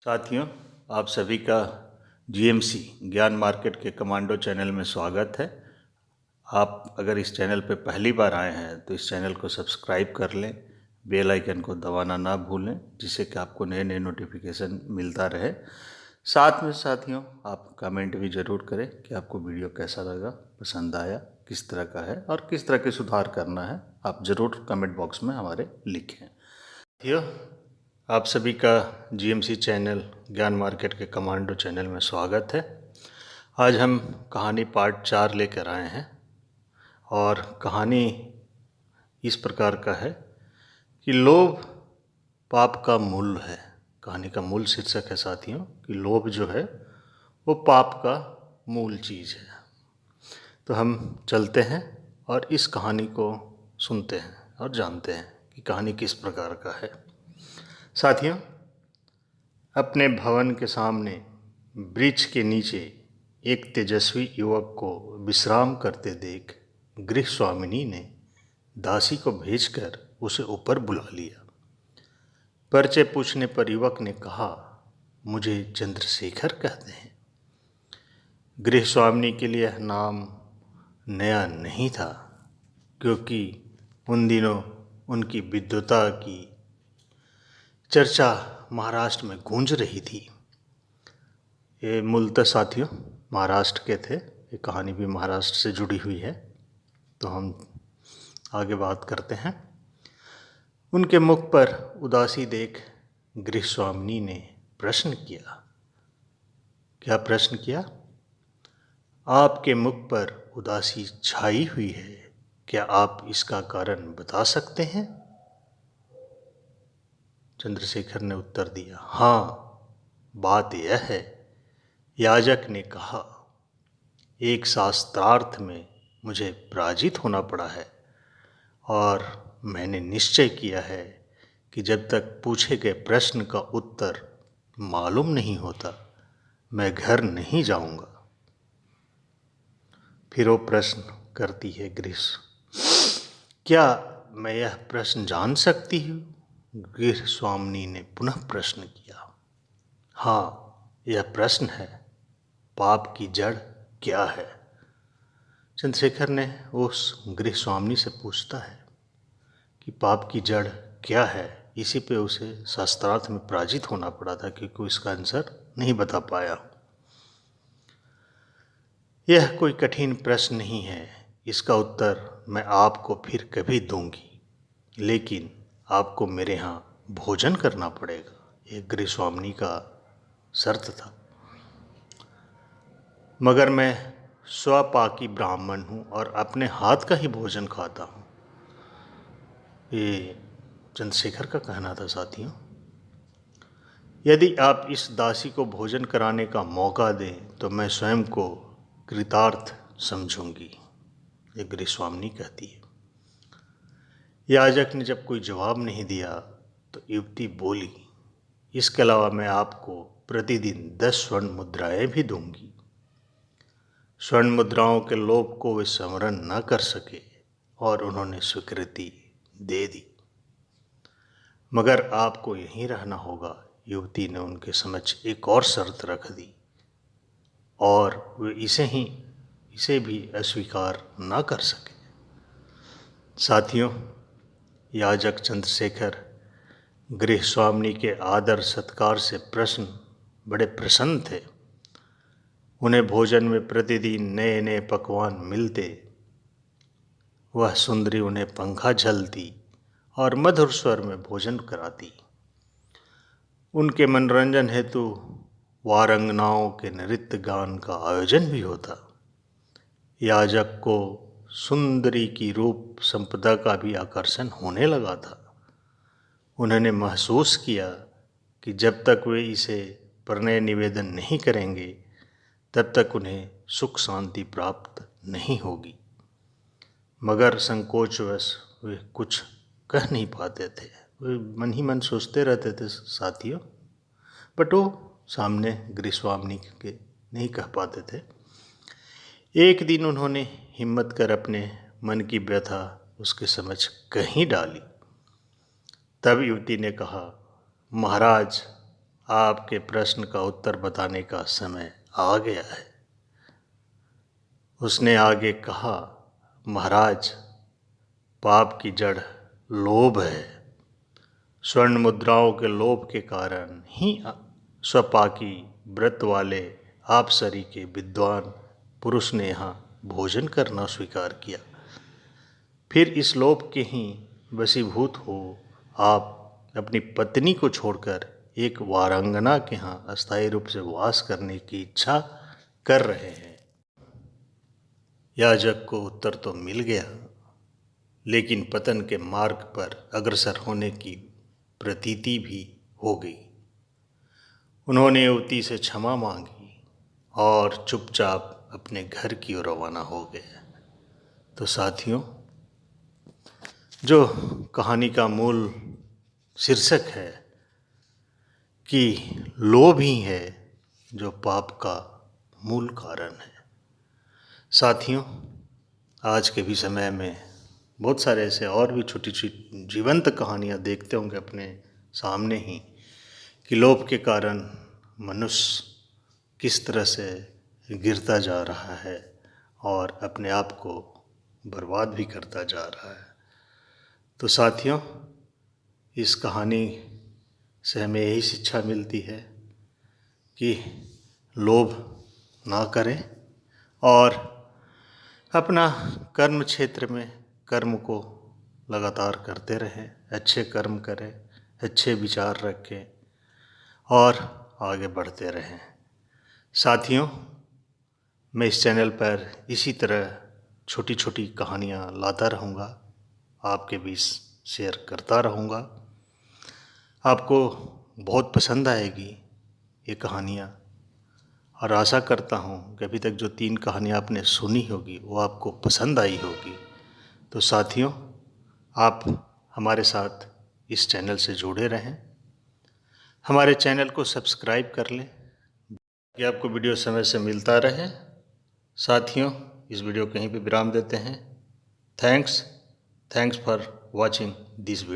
साथियों, आप सभी का जीएमसी ज्ञान मार्केट के कमांडो चैनल में स्वागत है। आप अगर इस चैनल पर पहली बार आए हैं तो इस चैनल को सब्सक्राइब कर लें, बेल आइकन को दबाना ना भूलें, जिससे कि आपको नए नए नोटिफिकेशन मिलता रहे। साथ में साथियों, आप कमेंट भी ज़रूर करें कि आपको वीडियो कैसा लगा, पसंद आया, किस तरह का है और किस तरह के सुधार करना है। आप ज़रूर कमेंट बॉक्स में हमारे लिखें। साथियों, आप सभी का जीएमसी चैनल ज्ञान मार्केट के कमांडो चैनल में स्वागत है। आज हम कहानी पार्ट 4 लेकर आए हैं और कहानी इस प्रकार का है कि लोभ पाप का मूल है। कहानी का मूल शीर्षक है साथियों कि लोभ जो है वो पाप का मूल चीज़ है। तो हम चलते हैं और इस कहानी को सुनते हैं और जानते हैं कि कहानी किस प्रकार का है। साथियों, अपने भवन के सामने वृक्ष के नीचे एक तेजस्वी युवक को विश्राम करते देख गृह स्वामिनी ने दासी को भेजकर उसे ऊपर बुला लिया। परिचय पूछने पर युवक ने कहा, मुझे चंद्रशेखर कहते हैं। गृह स्वामिनी के लिए यह नाम नया नहीं था, क्योंकि उन दिनों उनकी विद्वता की चर्चा महाराष्ट्र में गूंज रही थी। ये मूलतः साथियों महाराष्ट्र के थे। ये कहानी भी महाराष्ट्र से जुड़ी हुई है, तो हम आगे बात करते हैं। उनके मुख पर उदासी देख गृह स्वामिनी ने प्रश्न किया। क्या प्रश्न किया? आपके मुख पर उदासी छाई हुई है, क्या आप इसका कारण बता सकते हैं? चंद्रशेखर ने उत्तर दिया, हाँ, बात यह है, याजक ने कहा, एक शास्त्रार्थ में मुझे पराजित होना पड़ा है और मैंने निश्चय किया है कि जब तक पूछे गए प्रश्न का उत्तर मालूम नहीं होता मैं घर नहीं जाऊंगा। फिर वो प्रश्न करती है गृह, क्या मैं यह प्रश्न जान सकती हूँ? गृह स्वामिनी ने पुनः प्रश्न किया। हाँ, यह प्रश्न है, पाप की जड़ क्या है? चंद्रशेखर ने उस गृह स्वामिनी से पूछता है कि पाप की जड़ क्या है। इसी पे उसे शास्त्रार्थ में पराजित होना पड़ा था, क्योंकि इसका आंसर नहीं बता पाया। यह कोई कठिन प्रश्न नहीं है, इसका उत्तर मैं आपको फिर कभी दूंगी, लेकिन आपको मेरे यहाँ भोजन करना पड़ेगा। यह गृह स्वामिनी का शर्त था। मगर मैं स्वपाकी ब्राह्मण हूँ और अपने हाथ का ही भोजन खाता हूँ। ये चंद्रशेखर का कहना था साथियों। यदि आप इस दासी को भोजन कराने का मौका दें तो मैं स्वयं को कृतार्थ समझूंगी, ये गृह स्वामिनी कहती है। याजक ने जब कोई जवाब नहीं दिया तो युवती बोली, इसके अलावा मैं आपको प्रतिदिन 10 स्वर्ण मुद्राएं भी दूंगी। स्वर्ण मुद्राओं के लोभ को वे स्मरण न कर सके और उन्होंने स्वीकृति दे दी। मगर आपको यहीं रहना होगा। युवती ने उनके समक्ष एक और शर्त रख दी और वे इसे भी अस्वीकार न कर सके। साथियों, याजक चंद्रशेखर गृह स्वामिनी के आदर सत्कार से बड़े प्रसन्न थे। उन्हें भोजन में प्रतिदिन नए नए पकवान मिलते। वह सुंदरी उन्हें पंखा झलती और मधुर स्वर में भोजन कराती। उनके मनोरंजन हेतु वारंगनाओं के नृत्य गान का आयोजन भी होता। याजक को सुंदरी की रूप संपदा का भी आकर्षण होने लगा था। उन्होंने महसूस किया कि जब तक वे इसे प्रणय निवेदन नहीं करेंगे तब तक उन्हें सुख शांति प्राप्त नहीं होगी। मगर संकोचवश वे कुछ कह नहीं पाते थे। वे मन ही मन सोचते रहते थे साथियों, बट वो सामने गृह स्वामिनी के नहीं कह पाते थे। एक दिन उन्होंने हिम्मत कर अपने मन की व्यथा उसके समक्ष कहीं डाली। तब युवती ने कहा, महाराज, आपके प्रश्न का उत्तर बताने का समय आ गया है। उसने आगे कहा, महाराज, पाप की जड़ लोभ है। स्वर्ण मुद्राओं के लोभ के कारण ही स्वपाकी व्रत वाले आपसरी के विद्वान पुरुष ने यहाँ भोजन करना स्वीकार किया। फिर इस लोभ के ही वशीभूत हो आप अपनी पत्नी को छोड़कर एक वारांगना के यहाँ अस्थायी रूप से वास करने की इच्छा कर रहे हैं। याजक को उत्तर तो मिल गया, लेकिन पतन के मार्ग पर अग्रसर होने की प्रतीति भी हो गई। उन्होंने युवती से क्षमा मांगी और चुपचाप अपने घर की ओर रवाना हो गए। तो साथियों, जो कहानी का मूल शीर्षक है कि लोभ ही है जो पाप का मूल कारण है। साथियों, आज के भी समय में बहुत सारे ऐसे और भी छोटी छोटी जीवंत कहानियाँ देखते होंगे अपने सामने ही कि लोभ के कारण मनुष्य किस तरह से गिरता जा रहा है और अपने आप को बर्बाद भी करता जा रहा है। तो साथियों, इस कहानी से हमें यही शिक्षा मिलती है कि लोभ ना करें और अपना कर्म क्षेत्र में कर्म को लगातार करते रहें, अच्छे कर्म करें, अच्छे विचार रखें और आगे बढ़ते रहें। साथियों, मैं इस चैनल पर इसी तरह छोटी छोटी कहानियाँ लाता रहूँगा, आपके बीच शेयर करता रहूँगा। आपको बहुत पसंद आएगी ये कहानियाँ और आशा करता हूँ कि अभी तक जो 3 कहानियाँ आपने सुनी होगी वो आपको पसंद आई होगी। तो साथियों, आप हमारे साथ इस चैनल से जुड़े रहें, हमारे चैनल को सब्सक्राइब कर लें कि आपको वीडियो समय से मिलता रहे। साथियों, इस वीडियो को कहीं पे विराम देते हैं। Thanks for watching this video.